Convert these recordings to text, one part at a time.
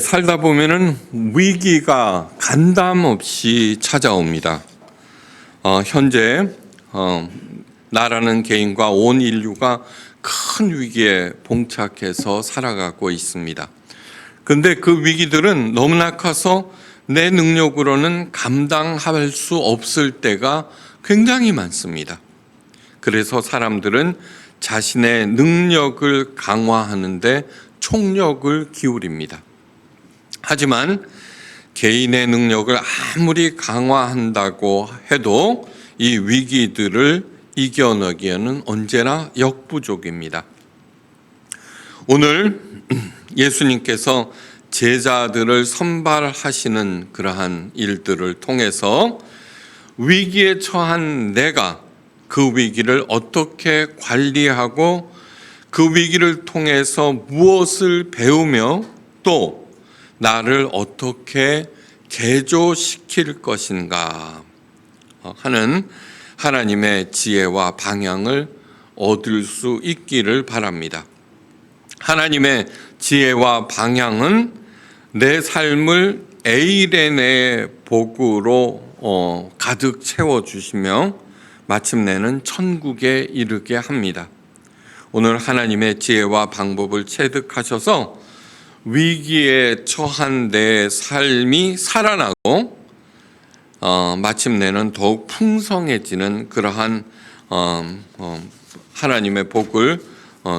살다 보면은 위기가 간담 없이 찾아옵니다. 현재 나라는 개인과 온 인류가 큰 위기에 봉착해서 살아가고 있습니다. 그런데 그 위기들은 너무나 커서 내 능력으로는 감당할 수 없을 때가 굉장히 많습니다. 그래서 사람들은 자신의 능력을 강화하는데 총력을 기울입니다. 하지만 개인의 능력을 아무리 강화한다고 해도 이 위기들을 이겨내기에는 언제나 역부족입니다. 오늘 예수님께서 제자들을 선발하시는 그러한 일들을 통해서 위기에 처한 내가 그 위기를 어떻게 관리하고 그 위기를 통해서 무엇을 배우며 또 나를 어떻게 개조시킬 것인가 하는 하나님의 지혜와 방향을 얻을 수 있기를 바랍니다. 하나님의 지혜와 방향은 내 삶을 에이렌의 복으로 가득 채워주시며 마침내는 천국에 이르게 합니다. 오늘 하나님의 지혜와 방법을 체득하셔서 위기에 처한 내 삶이 살아나고 마침내는 더욱 풍성해지는 그러한 하나님의 복을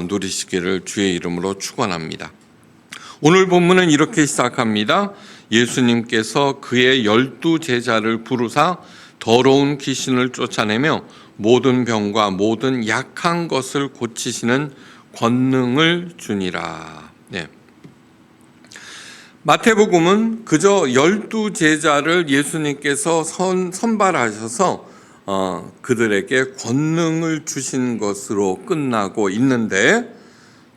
누리시기를 주의 이름으로 축원합니다. 오늘 본문은 이렇게 시작합니다. 예수님께서 그의 12 제자를 부르사 더러운 귀신을 쫓아내며 모든 병과 모든 약한 것을 고치시는 권능을 주니라. 마태복음은 그저 12 제자를 예수님께서 선발하셔서 그들에게 권능을 주신 것으로 끝나고 있는데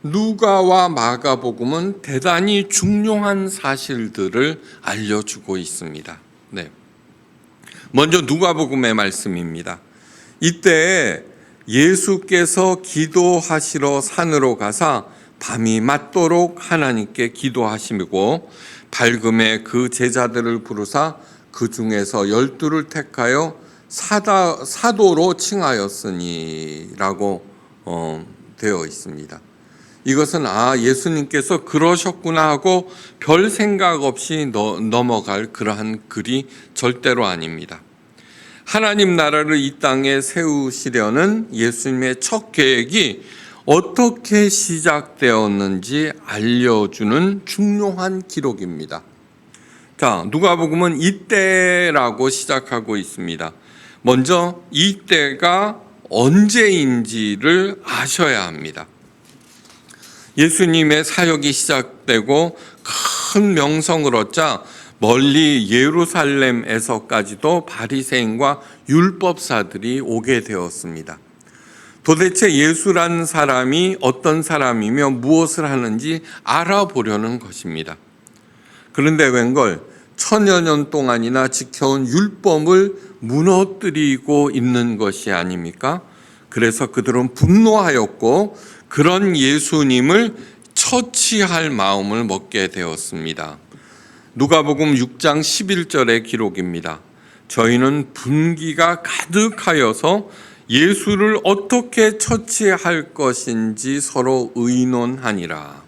누가와 마가복음은 대단히 중요한 사실들을 알려주고 있습니다. 먼저 누가복음의 말씀입니다. 이때 예수께서 기도하시러 산으로 가사 밤이 맞도록 하나님께 기도하시고 밝음에 그 제자들을 부르사 그 중에서 12를 택하여 사도로 칭하였으니 라고 되어 있습니다. 이것은 예수님께서 그러셨구나 하고 별 생각 없이 넘어갈 그러한 글이 절대로 아닙니다. 하나님 나라를 이 땅에 세우시려는 예수님의 첫 계획이 어떻게 시작되었는지 알려주는 중요한 기록입니다. 자, 누가복음은 이때라고 시작하고 있습니다. 먼저 이때가 언제인지를 아셔야 합니다. 예수님의 사역이 시작되고 큰 명성을 얻자 멀리 예루살렘에서까지도 바리새인과 율법사들이 오게 되었습니다. 도대체 예수란 사람이 어떤 사람이며 무엇을 하는지 알아보려는 것입니다. 그런데 웬걸 1000여 년 동안이나 지켜온 율법을 무너뜨리고 있는 것이 아닙니까? 그래서 그들은 분노하였고 그런 예수님을 처치할 마음을 먹게 되었습니다. 누가복음 6장 11절의 기록입니다. 저희는 분기가 가득하여서 예수를 어떻게 처치할 것인지 서로 의논하니라.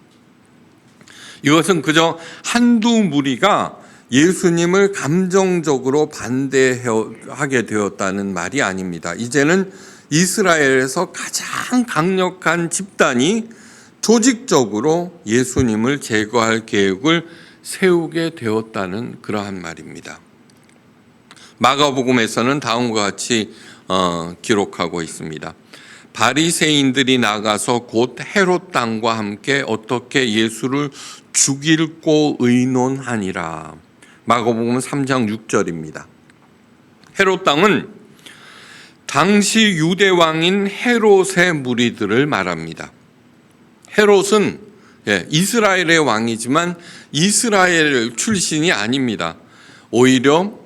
이것은 그저 한두 무리가 예수님을 감정적으로 반대하게 되었다는 말이 아닙니다. 이제는 이스라엘에서 가장 강력한 집단이 조직적으로 예수님을 제거할 계획을 세우게 되었다는 그러한 말입니다. 마가복음에서는 다음과 같이 기록하고 있습니다. 바리새인들이 나가서 곧 헤롯 당과 함께 어떻게 예수를 죽이고 의논하니라. 마가복음 3장 6절입니다. 헤롯 당은 당시 유대 왕인 헤롯의 무리들을 말합니다. 헤롯은 이스라엘의 왕이지만 이스라엘 출신이 아닙니다. 오히려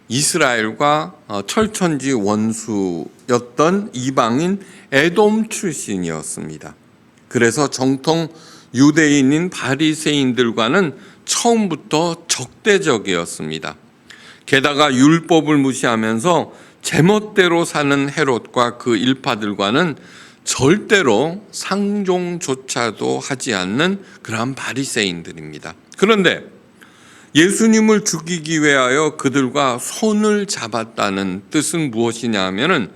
이스라엘과 철천지 원수였던 이방인 에돔 출신이었습니다. 그래서 정통 유대인인 바리새인들과는 처음부터 적대적이었습니다. 게다가 율법을 무시하면서 제멋대로 사는 헤롯과 그 일파들과는 절대로 상종조차도 하지 않는 그러한 바리새인들입니다. 그런데 예수님을 죽이기 위하여 그들과 손을 잡았다는 뜻은 무엇이냐 하면은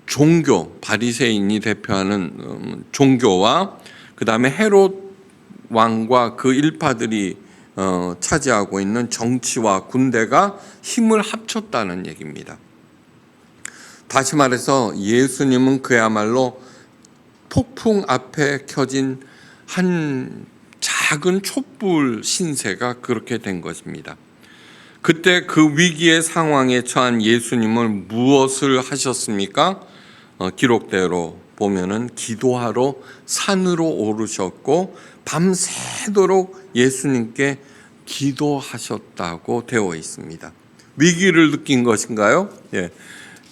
종교, 바리새인이 대표하는 종교와 그 다음에 헤롯 왕과 그 일파들이 차지하고 있는 정치와 군대가 힘을 합쳤다는 얘기입니다. 다시 말해서 예수님은 그야말로 폭풍 앞에 켜진 한 작은 촛불 신세가 그렇게 된 것입니다. 그때 그 위기의 상황에 처한 예수님을 무엇을 하셨습니까? 기록대로 보면은 기도하러 산으로 오르셨고 밤새도록 예수님께 기도하셨다고 되어 있습니다. 위기를 느낀 것인가요? 예.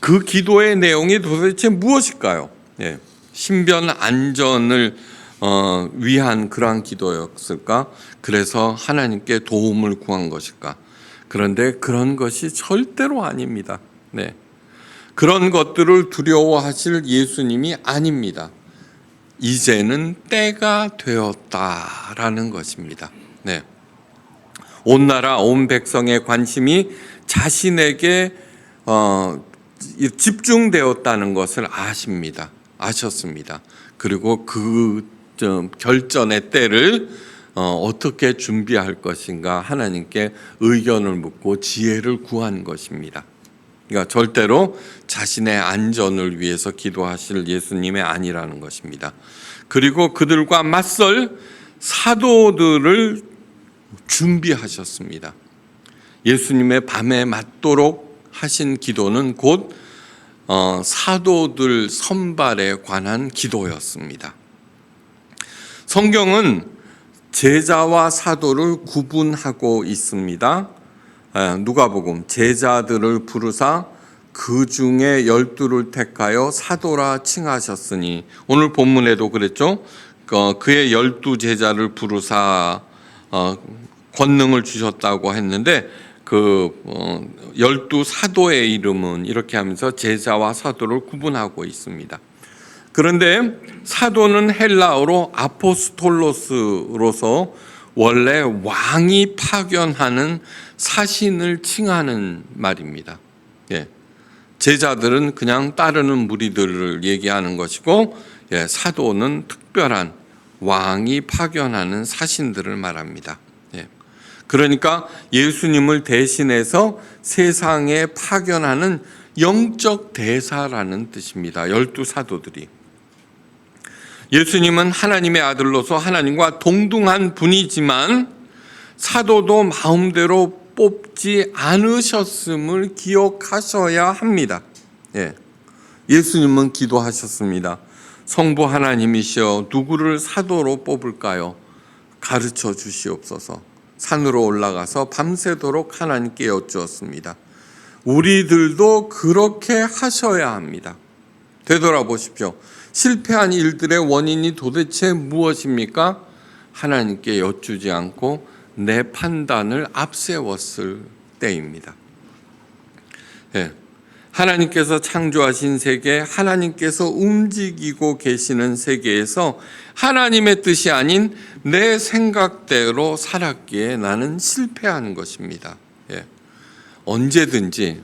그 기도의 내용이 도대체 무엇일까요? 예. 신변 안전을 위한 그러한 기도였을까? 그래서 하나님께 도움을 구한 것일까? 그런데 그런 것이 절대로 아닙니다. 네. 그런 것들을 두려워하실 예수님이 아닙니다. 이제는 때가 되었다라는 것입니다. 네. 온 나라 온 백성의 관심이 자신에게 집중되었다는 것을 아셨습니다. 그리고 그 결전의 때를 어떻게 준비할 것인가 하나님께 의견을 묻고 지혜를 구한 것입니다. 그러니까 절대로 자신의 안전을 위해서 기도하실 예수님이 아니라는 것입니다. 그리고 그들과 맞설 사도들을 준비하셨습니다. 예수님의 밤에 맞도록 하신 기도는 곧 사도들 선발에 관한 기도였습니다. 성경은 제자와 사도를 구분하고 있습니다. 누가복음 제자들을 부르사 그 중에 12를 택하여 사도라 칭하셨으니 오늘 본문에도 그랬죠. 그의 12 제자를 부르사 권능을 주셨다고 했는데 그 12 사도의 이름은 이렇게 하면서 제자와 사도를 구분하고 있습니다. 그런데 사도는 헬라어로 아포스톨로스로서 원래 왕이 파견하는 사신을 칭하는 말입니다. 예. 제자들은 그냥 따르는 무리들을 얘기하는 것이고, 사도는 특별한 왕이 파견하는 사신들을 말합니다. 예. 그러니까 예수님을 대신해서 세상에 파견하는 영적 대사라는 뜻입니다. 12 사도들이. 예수님은 하나님의 아들로서 하나님과 동등한 분이지만 사도도 마음대로 뽑지 않으셨음을 기억하셔야 합니다. 예. 예수님은 기도하셨습니다. 성부 하나님이시여 누구를 사도로 뽑을까요? 가르쳐 주시옵소서. 산으로 올라가서 밤새도록 하나님께 여쭈었습니다. 우리들도 그렇게 하셔야 합니다. 되돌아보십시오. 실패한 일들의 원인이 도대체 무엇입니까? 하나님께 여쭈지 않고 내 판단을 앞세웠을 때입니다. 예. 하나님께서 창조하신 세계, 하나님께서 움직이고 계시는 세계에서 하나님의 뜻이 아닌 내 생각대로 살았기에 나는 실패하는 것입니다. 예. 언제든지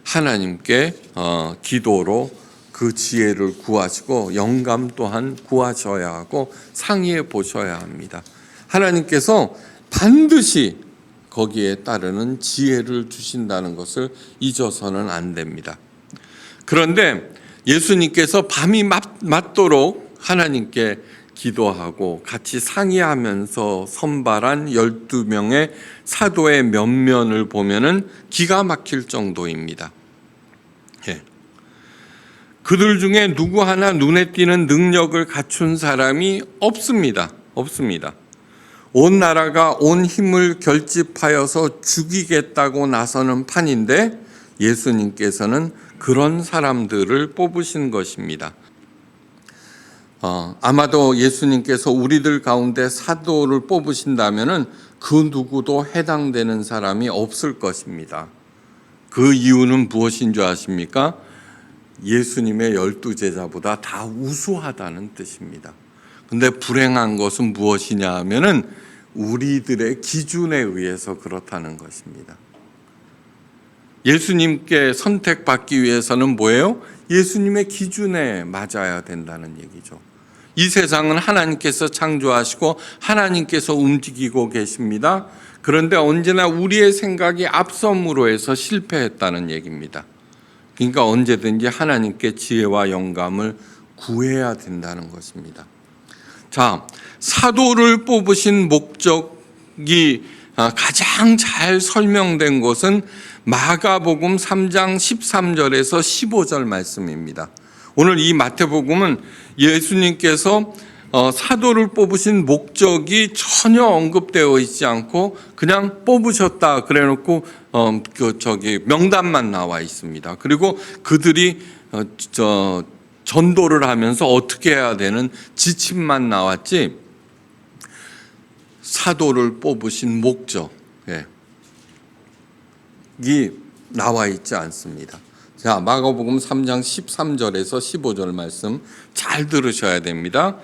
하나님께 기도로 그 지혜를 구하시고 영감 또한 구하셔야 하고 상의해 보셔야 합니다. 하나님께서 반드시 거기에 따르는 지혜를 주신다는 것을 잊어서는 안 됩니다. 그런데 예수님께서 밤이 맞도록 하나님께 기도하고 같이 상의하면서 선발한 12명의 사도의 면면을 보면은 기가 막힐 정도입니다. 예. 그들 중에 누구 하나 눈에 띄는 능력을 갖춘 사람이 없습니다. 온 나라가 온 힘을 결집하여서 죽이겠다고 나서는 판인데 예수님께서는 그런 사람들을 뽑으신 것입니다. 아마도 예수님께서 우리들 가운데 사도를 뽑으신다면은 그 누구도 해당되는 사람이 없을 것입니다. 그 이유는 무엇인 줄 아십니까? 예수님의 12제자보다 다 우수하다는 뜻입니다. 근데 불행한 것은 무엇이냐 하면은 우리들의 기준에 의해서 그렇다는 것입니다. 예수님께 선택받기 위해서는 뭐예요? 예수님의 기준에 맞아야 된다는 얘기죠. 이 세상은 하나님께서 창조하시고 하나님께서 움직이고 계십니다. 그런데 언제나 우리의 생각이 앞섬으로 해서 실패했다는 얘기입니다. 그러니까 언제든지 하나님께 지혜와 영감을 구해야 된다는 것입니다. 자, 사도를 뽑으신 목적이 가장 잘 설명된 것은 마가복음 3장 13절에서 15절 말씀입니다. 오늘 이 마태복음은 예수님께서 사도를 뽑으신 목적이 전혀 언급되어 있지 않고 그냥 뽑으셨다 그래놓고 명단만 나와 있습니다. 그리고 그들이 전도를 하면서 어떻게 해야 되는 지침만 나왔지 사도를 뽑으신 목적이 나와 있지 않습니다. 자, 마가복음 3장 13절에서 15절 말씀 잘 들으셔야 됩니다.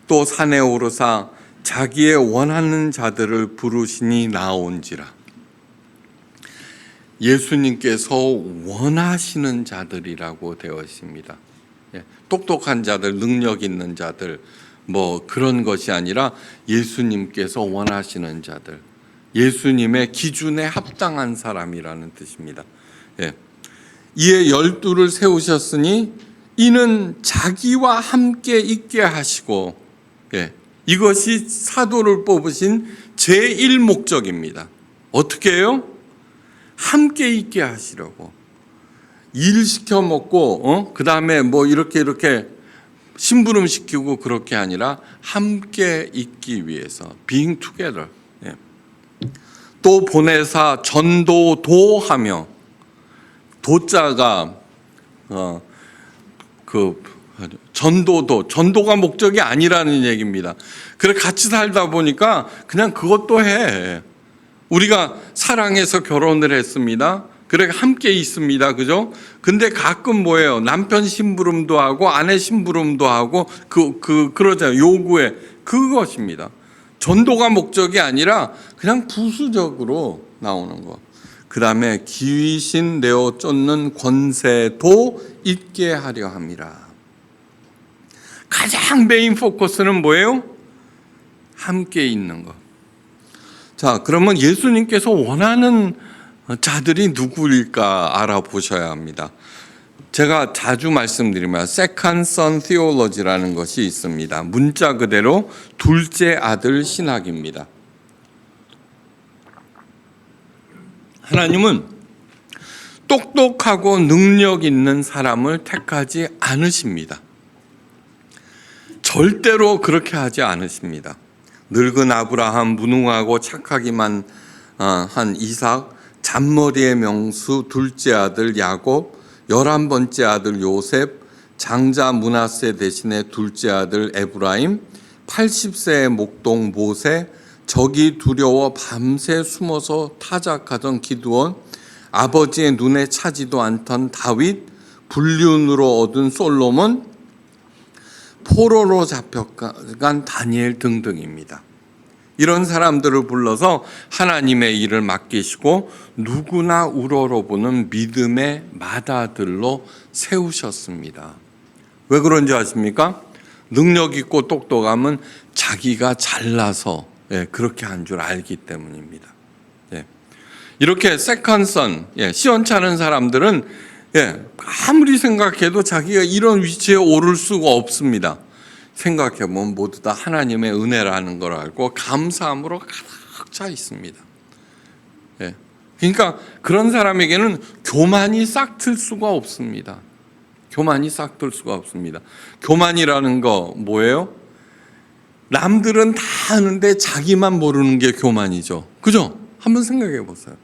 또 산에 오르사 자기의 원하는 자들을 부르시니 나온지라. 예수님께서 원하시는 자들이라고 되어 있습니다. 똑똑한 자들, 능력 있는 자들, 뭐 그런 것이 아니라 예수님께서 원하시는 자들, 예수님의 기준에 합당한 사람이라는 뜻입니다. 이에 12를 세우셨으니 이는 자기와 함께 있게 하시고, 이것이 사도를 뽑으신 제1목적입니다. 어떻게 해요? 함께 있게 하시려고. 일 시켜 먹고 그 다음에 뭐 이렇게 심부름 시키고 그렇게 아니라 함께 있기 위해서 being together. 또 보내사 전도하며 도자가 전도가 목적이 아니라는 얘기입니다. 그래 같이 살다 보니까 그냥 그것도 해. 우리가 사랑해서 결혼을 했습니다. 그래 함께 있습니다. 그죠? 근데 가끔 뭐예요? 남편 심부름도 하고 아내 심부름도 하고 그러잖아요. 요구에 그것입니다. 전도가 목적이 아니라 그냥 부수적으로 나오는 거. 그 다음에 귀신 내어 쫓는 권세도 있게 하려 함이라. 가장 메인 포커스는 뭐예요? 함께 있는 것. 자, 그러면 예수님께서 원하는 자들이 누구일까 알아보셔야 합니다. 제가 자주 말씀드리면 Second Son Theology라는 것이 있습니다. 문자 그대로 둘째 아들 신학입니다. 하나님은 똑똑하고 능력 있는 사람을 택하지 않으십니다. 절대로 그렇게 하지 않으십니다. 늙은 아브라함, 무능하고 착하기만 한 이삭, 잔머리의 명수 둘째 아들 야곱, 11번째 아들 요셉, 장자 므낫세 대신에 둘째 아들 에브라임, 80세의 목동 모세, 적이 두려워 밤새 숨어서 타작하던 기드온, 아버지의 눈에 차지도 않던 다윗, 불륜으로 얻은 솔로몬, 포로로 잡혀간 다니엘 등등입니다. 이런 사람들을 불러서 하나님의 일을 맡기시고 누구나 우러러보는 믿음의 맏아들로 세우셨습니다. 왜 그런지 아십니까? 능력 있고 똑똑함은 자기가 잘나서 그렇게 한 줄 알기 때문입니다. 이렇게 세컨선, 시원찮은 사람들은 아무리 생각해도 자기가 이런 위치에 오를 수가 없습니다. 생각해보면 모두 다 하나님의 은혜라는 걸 알고 감사함으로 가득 차 있습니다. 그러니까 그런 사람에게는 교만이 싹 틀 수가 없습니다. 교만이 싹 틀 수가 없습니다. 교만이라는 거 뭐예요? 남들은 다 아는데 자기만 모르는 게 교만이죠. 그죠? 한번 생각해 보세요.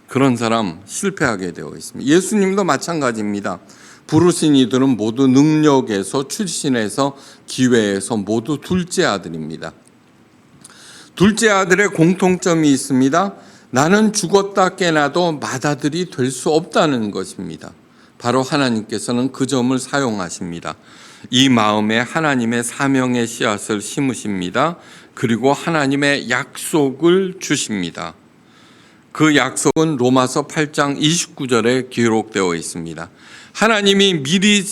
그런 사람 실패하게 되어 있습니다. 예수님도 마찬가지입니다. 부르신 이들은 모두 능력에서, 출신에서, 기회에서 모두 둘째 아들입니다. 둘째 아들의 공통점이 있습니다. 나는 죽었다 깨나도 맏아들이 될 수 없다는 것입니다. 바로 하나님께서는 그 점을 사용하십니다. 이 마음에 하나님의 사명의 씨앗을 심으십니다. 그리고 하나님의 약속을 주십니다. 그 약속은 로마서 8장 29절에 기록되어 있습니다. 하나님이 미리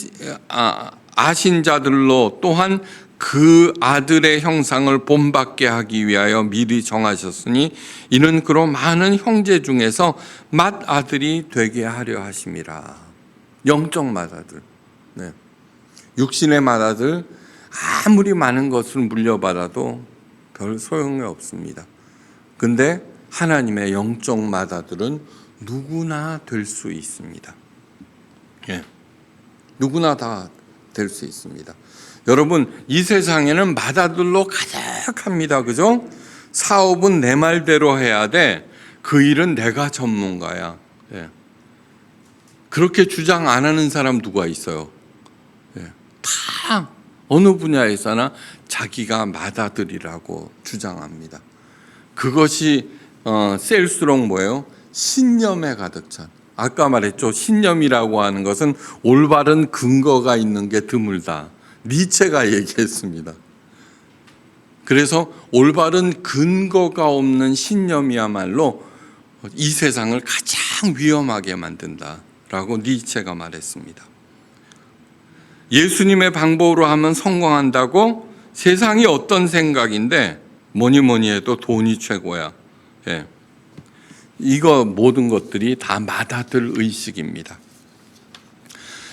아신 자들로 또한 그 아들의 형상을 본받게 하기 위하여 미리 정하셨으니 이는 그로 많은 형제 중에서 맏아들이 되게 하려 하심이라. 영적 맏아들. 네. 육신의 맏아들, 아무리 많은 것을 물려받아도 별 소용이 없습니다. 근데 하나님의 영적 맏아들은 누구나 될 수 있습니다. 예. 누구나 다 될 수 있습니다. 여러분, 이 세상에는 맏아들로 가득합니다. 그죠? 사업은 내 말대로 해야 돼. 그 일은 내가 전문가야. 예. 그렇게 주장 안 하는 사람 누가 있어요? 예. 다 어느 분야에서나 자기가 맏아들이라고 주장합니다. 그것이 셀수록 뭐예요? 신념에 가득 찬. 아까 말했죠. 신념이라고 하는 것은 올바른 근거가 있는 게 드물다. 니체가 얘기했습니다. 그래서 올바른 근거가 없는 신념이야말로 이 세상을 가장 위험하게 만든다라고 니체가 말했습니다. 예수님의 방법으로 하면 성공한다고? 세상이 어떤 생각인데 뭐니 해도 돈이 최고야. 예. 이거 모든 것들이 다 맏아들 의식입니다.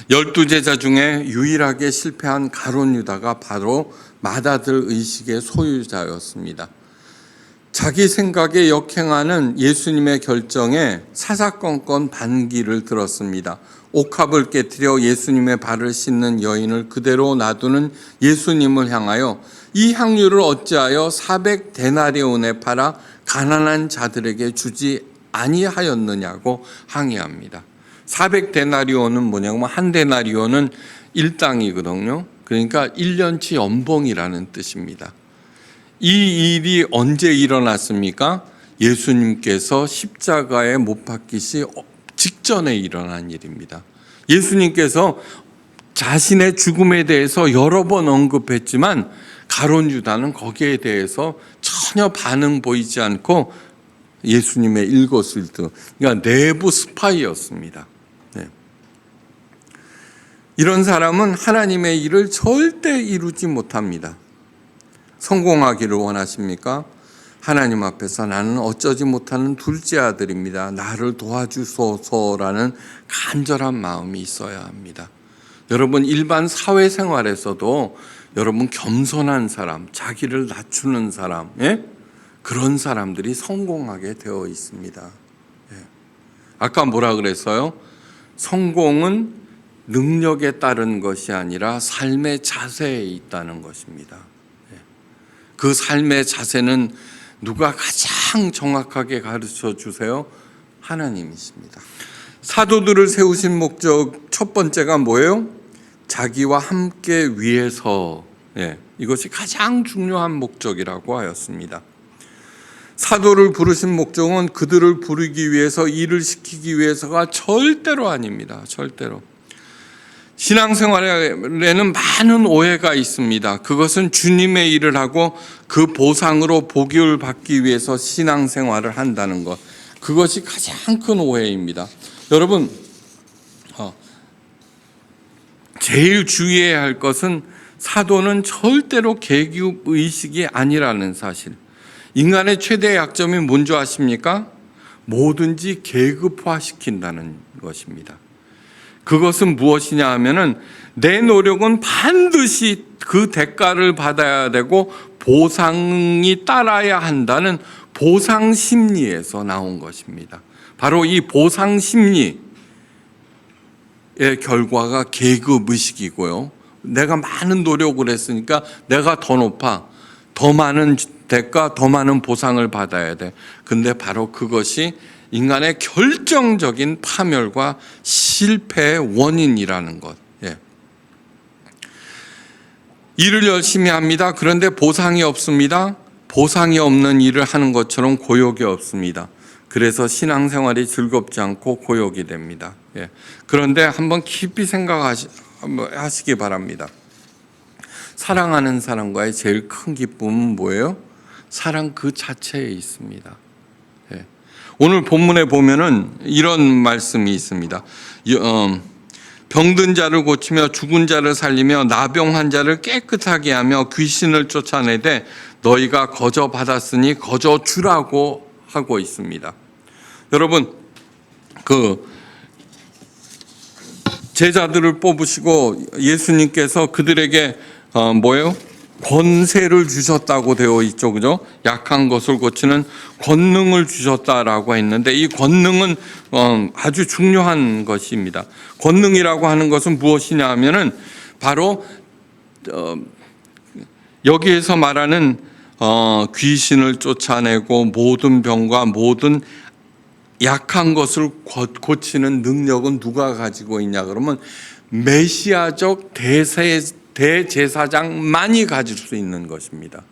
12제자 중에 유일하게 실패한 가룟 유다가 바로 맏아들 의식의 소유자였습니다. 자기 생각에 역행하는 예수님의 결정에 사사건건 반기를 들었습니다. 옥합을 깨뜨려 예수님의 발을 씻는 여인을 그대로 놔두는 예수님을 향하여 이 향유를 어찌하여 400데나리온에 팔아 가난한 자들에게 주지 아니하였느냐고 항의합니다. 400데나리온은 뭐냐면 한 데나리온은 1당이거든요. 그러니까 1년치 연봉이라는 뜻입니다. 이 일이 언제 일어났습니까? 예수님께서 십자가에 못 박히시 직전에 일어난 일입니다. 예수님께서 자신의 죽음에 대해서 여러 번 언급했지만 가룟 유다는 거기에 대해서 전혀 반응 보이지 않고 예수님의 일거수일투, 그러니까 내부 스파이였습니다. 네. 이런 사람은 하나님의 일을 절대 이루지 못합니다. 성공하기를 원하십니까? 하나님 앞에서 나는 어쩌지 못하는 둘째 아들입니다. 나를 도와주소서라는 간절한 마음이 있어야 합니다. 여러분, 일반 사회생활에서도 여러분 겸손한 사람, 자기를 낮추는 사람, 예? 그런 사람들이 성공하게 되어 있습니다. 예. 아까 뭐라 그랬어요? 성공은 능력에 따른 것이 아니라 삶의 자세에 있다는 것입니다. 예. 그 삶의 자세는 누가 가장 정확하게 가르쳐 주세요? 하나님이십니다. 사도들을 세우신 목적 첫 번째가 뭐예요? 자기와 함께 위해서, 예, 이것이 가장 중요한 목적이라고 하였습니다. 사도를 부르신 목적은 그들을 부르기 위해서, 일을 시키기 위해서가 절대로 아닙니다. 절대로. 신앙생활에는 많은 오해가 있습니다. 그것은 주님의 일을 하고 그 보상으로 복을 받기 위해서 신앙생활을 한다는 것. 그것이 가장 큰 오해입니다. 여러분, 제일 주의해야 할 것은 사도는 절대로 계급 의식이 아니라는 사실. 인간의 최대 약점이 뭔지 아십니까? 뭐든지 계급화시킨다는 것입니다. 그것은 무엇이냐 하면은 내 노력은 반드시 그 대가를 받아야 되고 보상이 따라야 한다는 보상 심리에서 나온 것입니다. 바로 이 보상 심리의 결과가 계급 의식이고요. 내가 많은 노력을 했으니까 내가 더 높아, 더 많은 대가, 더 많은 보상을 받아야 돼. 근데 바로 그것이 인간의 결정적인 파멸과 실패의 원인이라는 것. 예. 일을 열심히 합니다. 그런데 보상이 없습니다. 보상이 없는 일을 하는 것처럼 고욕이 없습니다. 그래서 신앙생활이 즐겁지 않고 고욕이 됩니다. 예. 그런데 한번 깊이 생각하시기 바랍니다. 사랑하는 사람과의 제일 큰 기쁨은 뭐예요? 사랑 그 자체에 있습니다. 예. 오늘 본문에 보면은 이런 말씀이 있습니다. 병든 자를 고치며 죽은 자를 살리며 나병 환자를 깨끗하게 하며 귀신을 쫓아내되 너희가 거저 받았으니 거저 주라고 하고 있습니다. 여러분, 그 제자들을 뽑으시고 예수님께서 그들에게 뭐예요? 권세를 주셨다고 되어 있죠, 그죠? 약한 것을 고치는 권능을 주셨다라고 했는데 이 권능은 아주 중요한 것입니다. 권능이라고 하는 것은 무엇이냐 하면은 바로 여기에서 말하는 귀신을 쫓아내고 모든 병과 모든 약한 것을 고치는 능력은 누가 가지고 있냐 그러면 메시아적 대제사장만이 가질 수 있는 것입니다.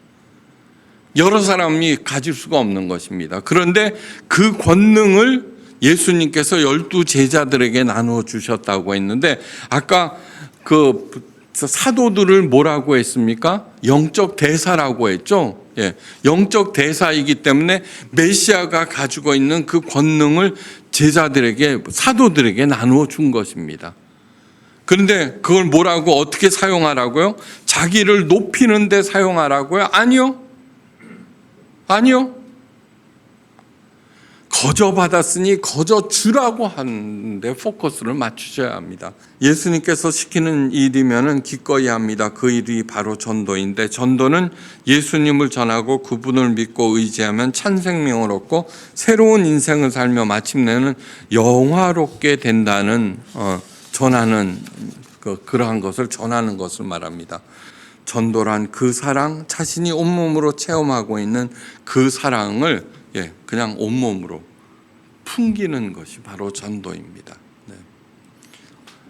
여러 사람이 가질 수가 없는 것입니다. 그런데 그 권능을 예수님께서 12 제자들에게 나누어 주셨다고 했는데 아까 그 사도들을 뭐라고 했습니까? 영적 대사라고 했죠. 예, 영적 대사이기 때문에 메시아가 가지고 있는 그 권능을 제자들에게 사도들에게 나누어 준 것입니다. 그런데 그걸 뭐라고 어떻게 사용하라고요? 자기를 높이는 데 사용하라고요? 아니요. 거저 받았으니 거저 주라고 하는데 포커스를 맞추셔야 합니다. 예수님께서 시키는 일이면은 기꺼이 합니다. 그 일이 바로 전도인데 전도는 예수님을 전하고 그분을 믿고 의지하면 참 생명을 얻고 새로운 인생을 살며 마침내는 영화롭게 된다는 전하는 그러한 것을 전하는 것을 말합니다. 전도란 그 사랑, 자신이 온몸으로 체험하고 있는 그 사랑을 그냥 온몸으로 풍기는 것이 바로 전도입니다. 네.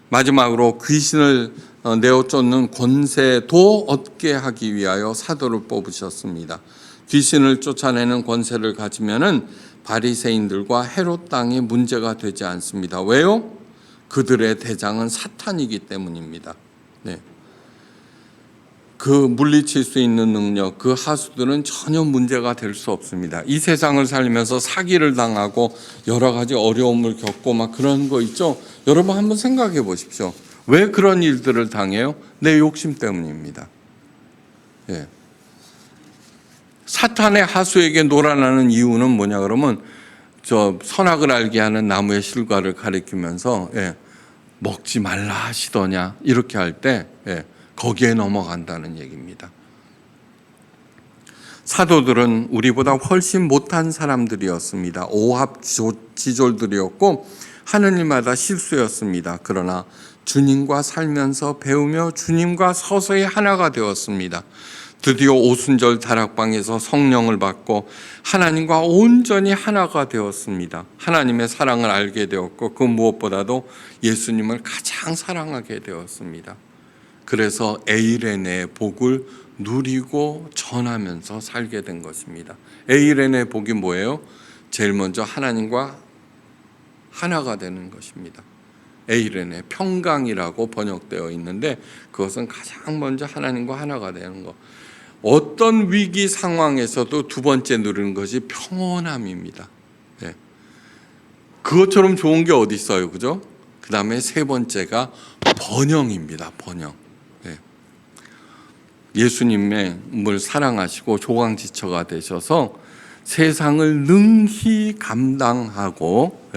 마지막으로 귀신을 내어 쫓는 권세도 얻게 하기 위하여 사도를 뽑으셨습니다. 귀신을 쫓아내는 권세를 가지면은 바리새인들과 헤롯 땅이 문제가 되지 않습니다. 왜요? 그들의 대장은 사탄이기 때문입니다. 네. 그 물리칠 수 있는 능력, 그 하수들은 전혀 문제가 될 수 없습니다. 이 세상을 살면서 사기를 당하고 여러 가지 어려움을 겪고 막 그런 거 있죠. 여러분 한번 생각해 보십시오. 왜 그런 일들을 당해요? 내 욕심 때문입니다. 예. 사탄의 하수에게 놀아나는 이유는 뭐냐 그러면 선악을 알게 하는 나무의 실과를 가리키면서 먹지 말라 하시더냐 이렇게 할 때 거기에 넘어간다는 얘기입니다. 사도들은 우리보다 훨씬 못한 사람들이었습니다. 오합지졸들이었고 하느님마다 실수였습니다. 그러나 주님과 살면서 배우며 주님과 서서히 하나가 되었습니다. 드디어 오순절 다락방에서 성령을 받고 하나님과 온전히 하나가 되었습니다. 하나님의 사랑을 알게 되었고 그 무엇보다도 예수님을 가장 사랑하게 되었습니다. 그래서 에이레네의 복을 누리고 전하면서 살게 된 것입니다. 에이레네의 복이 뭐예요? 제일 먼저 하나님과 하나가 되는 것입니다. 에이레네, 평강이라고 번역되어 있는데 그것은 가장 먼저 하나님과 하나가 되는 것. 어떤 위기 상황에서도 두 번째 누리는 것이 평온함입니다. 네. 그것처럼 좋은 게 어디 있어요, 그죠? 그 다음에 세 번째가 번영입니다. 번영. 네. 예수님을 사랑하시고 조강지처가 되셔서 세상을 능히 감당하고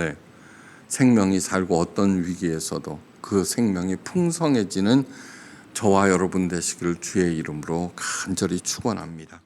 생명이 살고 어떤 위기에서도 그 생명이 풍성해지는 저와 여러분 되시기를 주의 이름으로 간절히 축원합니다.